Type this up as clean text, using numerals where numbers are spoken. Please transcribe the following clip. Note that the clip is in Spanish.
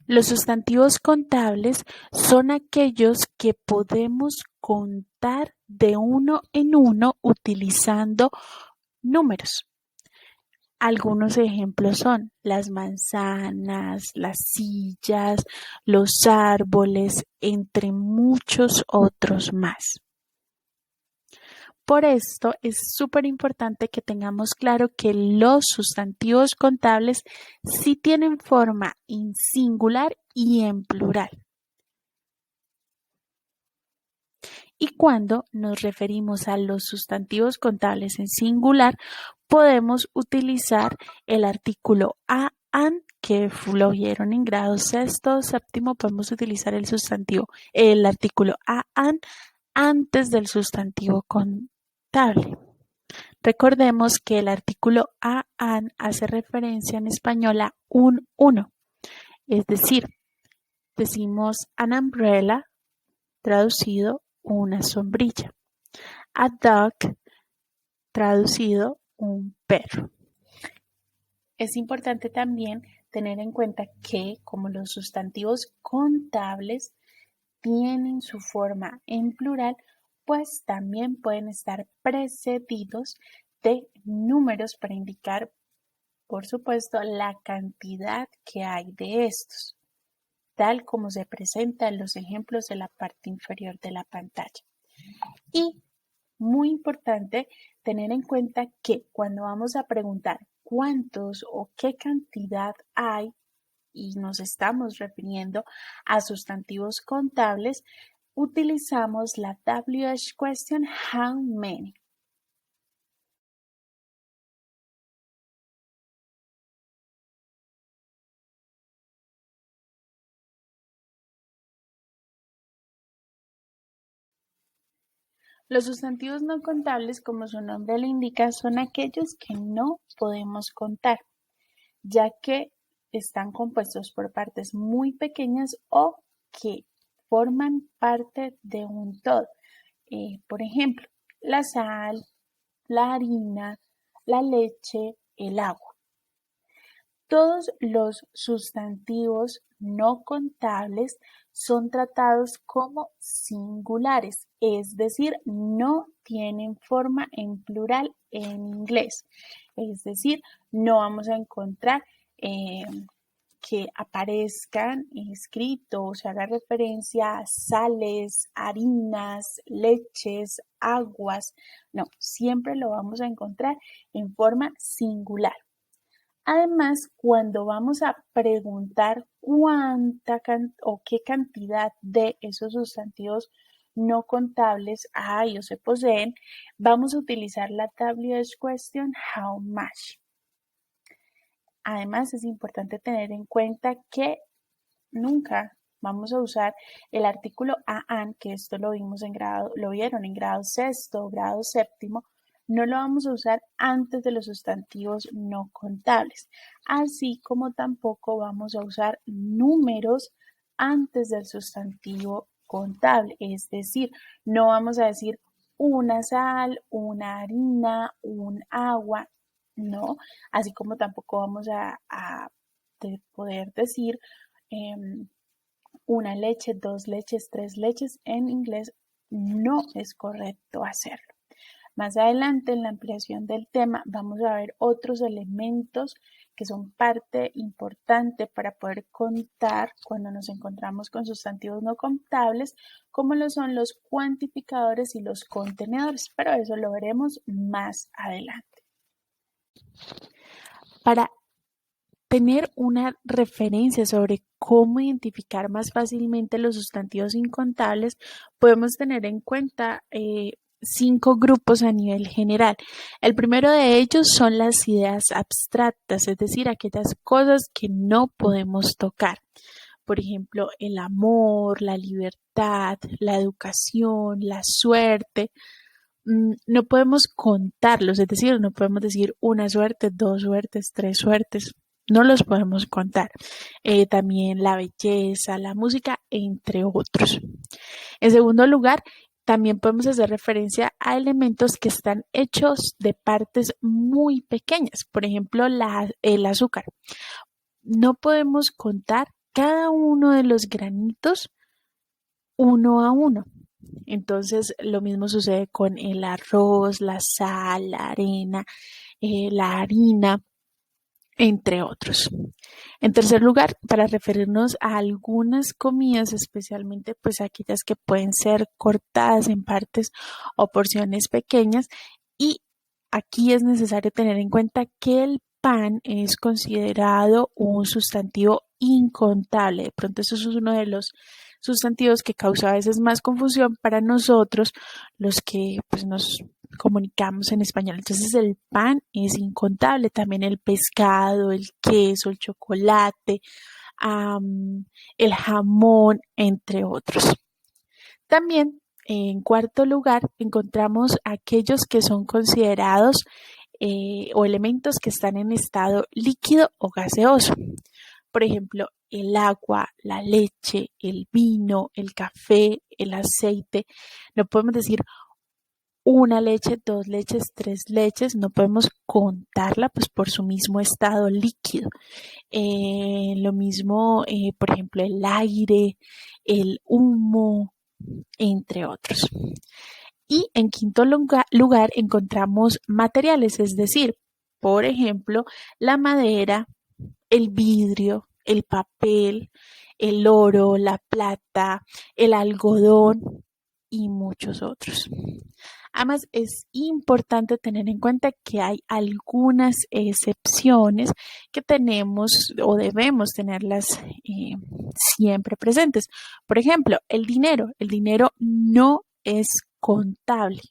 Los sustantivos contables son aquellos que podemos contar de uno en uno utilizando números. Algunos ejemplos son las manzanas, las sillas, los árboles, entre muchos otros más. Por esto es súper importante que tengamos claro que los sustantivos contables sí tienen forma en singular y en plural. Y cuando nos referimos a los sustantivos contables en singular, podemos utilizar el artículo an, que lo vieron en grado sexto, séptimo, podemos utilizar el artículo an antes del sustantivo contable. Recordemos que el artículo an hace referencia en español a un uno, es decir, decimos an umbrella, traducido una sombrilla. A dog, traducido un perro. Es importante también tener en cuenta que, como los sustantivos contables tienen su forma en plural, pues también pueden estar precedidos de números para indicar, por supuesto, la cantidad que hay de estos, tal como se presenta en los ejemplos de la parte inferior de la pantalla. Y muy importante tener en cuenta que cuando vamos a preguntar cuántos o qué cantidad hay y nos estamos refiriendo a sustantivos contables, utilizamos la WH question how many. Los sustantivos no contables, como su nombre le indica, son aquellos que no podemos contar, ya que están compuestos por partes muy pequeñas o que forman parte de un todo. Por ejemplo, la sal, la harina, la leche, el agua. Todos los sustantivos no contables son tratados como singulares, es decir, no tienen forma en plural en inglés. Es decir, no vamos a encontrar que aparezcan escritos o se haga referencia a sales, harinas, leches, aguas. No, siempre lo vamos a encontrar en forma singular. Además, cuando vamos a preguntar cuánta o qué cantidad de esos sustantivos no contables hay o se poseen, vamos a utilizar la WH question how much. Además, es importante tener en cuenta que nunca vamos a usar el artículo an, que esto lo vieron en grado sexto, grado séptimo, no lo vamos a usar antes de los sustantivos no contables, así como tampoco vamos a usar números antes del sustantivo contable, es decir, no vamos a decir una sal, una harina, un agua, no, así como tampoco vamos a poder decir una leche, dos leches, tres leches. En inglés no es correcto hacerlo. Más adelante en la ampliación del tema vamos a ver otros elementos que son parte importante para poder contar cuando nos encontramos con sustantivos no contables, como lo son los cuantificadores y los contenedores, pero eso lo veremos más adelante. Para tener una referencia sobre cómo identificar más fácilmente los sustantivos incontables, podemos tener en cuenta 5 grupos a nivel general. El primero de ellos son las ideas abstractas, es decir, aquellas cosas que no podemos tocar. Por ejemplo, el amor, la libertad, la educación, la suerte. No podemos contarlos, es decir, no podemos decir una suerte, dos suertes, tres suertes. No los podemos contar. También la belleza, la música, entre otros. En segundo lugar, también podemos hacer referencia a elementos que están hechos de partes muy pequeñas. Por ejemplo, el azúcar. No podemos contar cada uno de los granitos uno a uno. Entonces, lo mismo sucede con el arroz, la sal, la arena, la harina, entre otros. En tercer lugar, para referirnos a algunas comidas, especialmente pues aquellas que pueden ser cortadas en partes o porciones pequeñas, y aquí es necesario tener en cuenta que el pan es considerado un sustantivo incontable. De pronto eso es uno de los sustantivos que causa a veces más confusión para nosotros, los que pues nos comunicamos en español. Entonces el pan es incontable, también el pescado, el queso, el chocolate, el jamón, entre otros. También, en cuarto lugar, encontramos aquellos que son considerados o elementos que están en estado líquido o gaseoso. Por ejemplo, el agua, la leche, el vino, el café, el aceite. No podemos decir una leche, dos leches, tres leches, no podemos contarla pues por su mismo estado líquido. Lo mismo, por ejemplo, el aire, el humo, entre otros. Y en quinto lugar encontramos materiales, es decir, por ejemplo, la madera, el vidrio, el papel, el oro, la plata, el algodón y muchos otros. Además, es importante tener en cuenta que hay algunas excepciones que tenemos o debemos tenerlas siempre presentes. Por ejemplo, el dinero. El dinero no es contable.